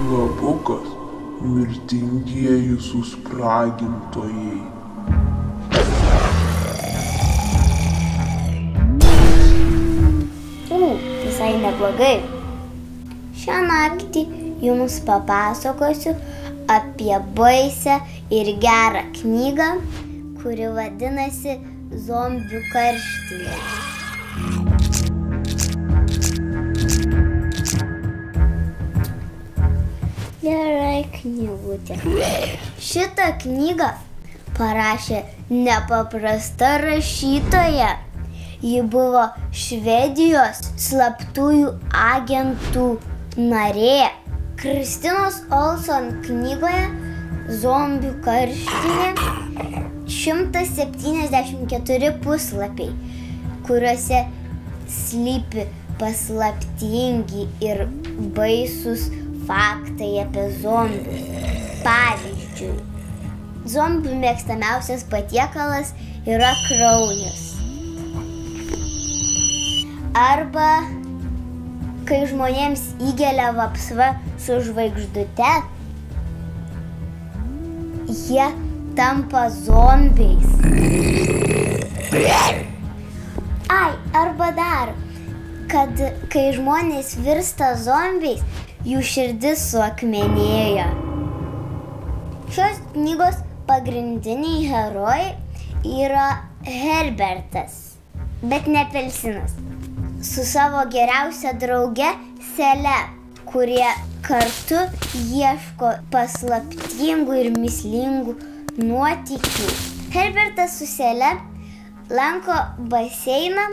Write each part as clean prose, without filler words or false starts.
Slapukas mirtingieji suspragintojai. Visai neblogai. Šią naktį jums papasakosiu apie baisią ir gerą knygą, kuri vadinasi Zombių karštinė. Gerai knygutė. Šitą knygą parašė nepaprasta rašytoja. Ji buvo Švedijos slaptųjų agentų narė. Kristinos Olson knygoje Zombių karštinė 174 puslapiai, kuriuose slypi paslaptingi ir baisūs faktai apie zombius. Pavyzdžiui, zombių mėgstamiausias patiekalas yra kraujas. Arba kai žmonėms įgelia vapsva su žvaigždute, jie tampa zombiais. Arba dar, kad kai žmonės virsta zombiais, jų širdis suakmenėja. Šios knygos pagrindiniai herojai yra Herbertas, bet ne apelsinas, su savo geriausia drauge Sele, kurie kartu ieško paslaptingų ir mįslingų nuotykių. Herbertas su Sele lanko baseiną,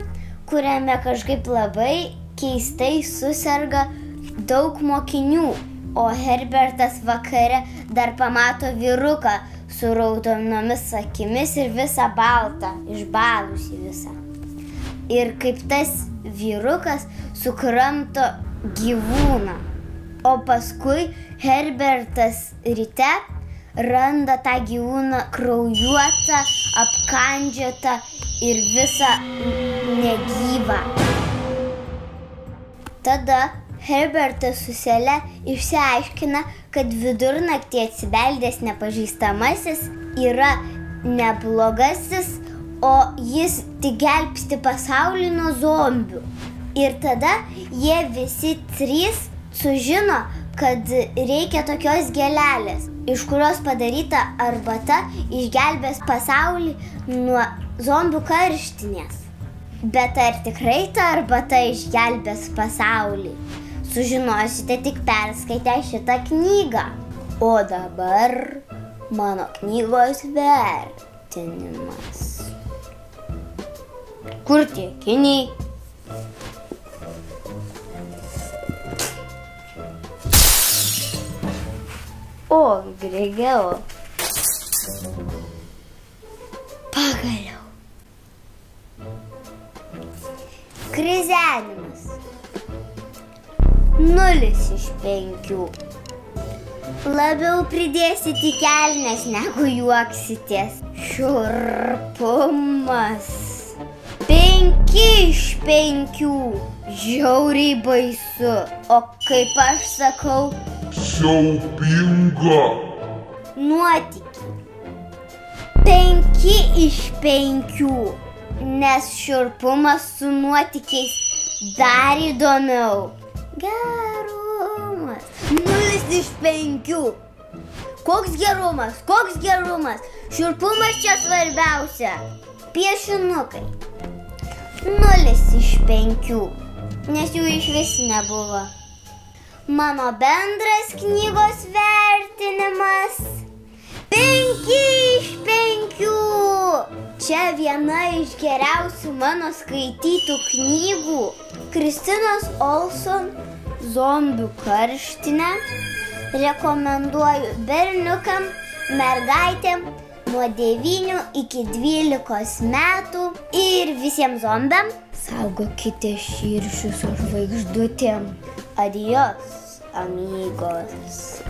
kuriame kažkaip labai keistai suserga daug mokinių, o Herbertas vakare dar pamato vyruką su raudonomis akimis ir visą baltą, išbalusi visą. Ir kaip tas vyrukas sukramto gyvūną. O paskui Herbertas ryte randa tą gyvūną kraujuotą, apkandžiotą ir visą negyvą. Tada Herbertas su Sele išsiaiškina, kad vidurnaktį atsibeldęs nepažįstamasis yra neblogasis, o jis tik gelbsti pasaulį nuo zombių. Ir tada jie visi trys sužino, kad reikia tokios gėlelės, iš kurios padaryta arbata išgelbės pasaulį nuo zombių karštinės. Bet ar tikrai ta arbata išgelbės pasaulį? Sužinosite tik perskaitę šitą knygą. O dabar mano knygos vertinimas. Kur tie akiniai? O, Grigeo. Pagaliau. Krizenimas. 0 iš 5. Labiau pridėsit į kelnes, negu juoksitės. Šiurpumas. 5 iš 5. Žiauriai baisu. O kaip aš sakau, siaubinga. Nuotykiai. 5 iš 5. Nes šiurpumas su nuotykiais dar įdomiau. Gerumas. 0 iš 5. Koks gerumas, koks gerumas. Šiurpumas čia svarbiausia. Piešinukai. 0 iš 5, nes jų išvis nebuvo. Mano bendras knygos vertinimas 5 iš 5. Čia viena iš geriausių mano skaitytų knygų. Kristinos Olson Zombių karštinę rekomenduoju berniukam, mergaitėm nuo 9 iki 12 metų ir visiems zombiam. Saugokite širšių su žvaigždutėm. Adios, amigos.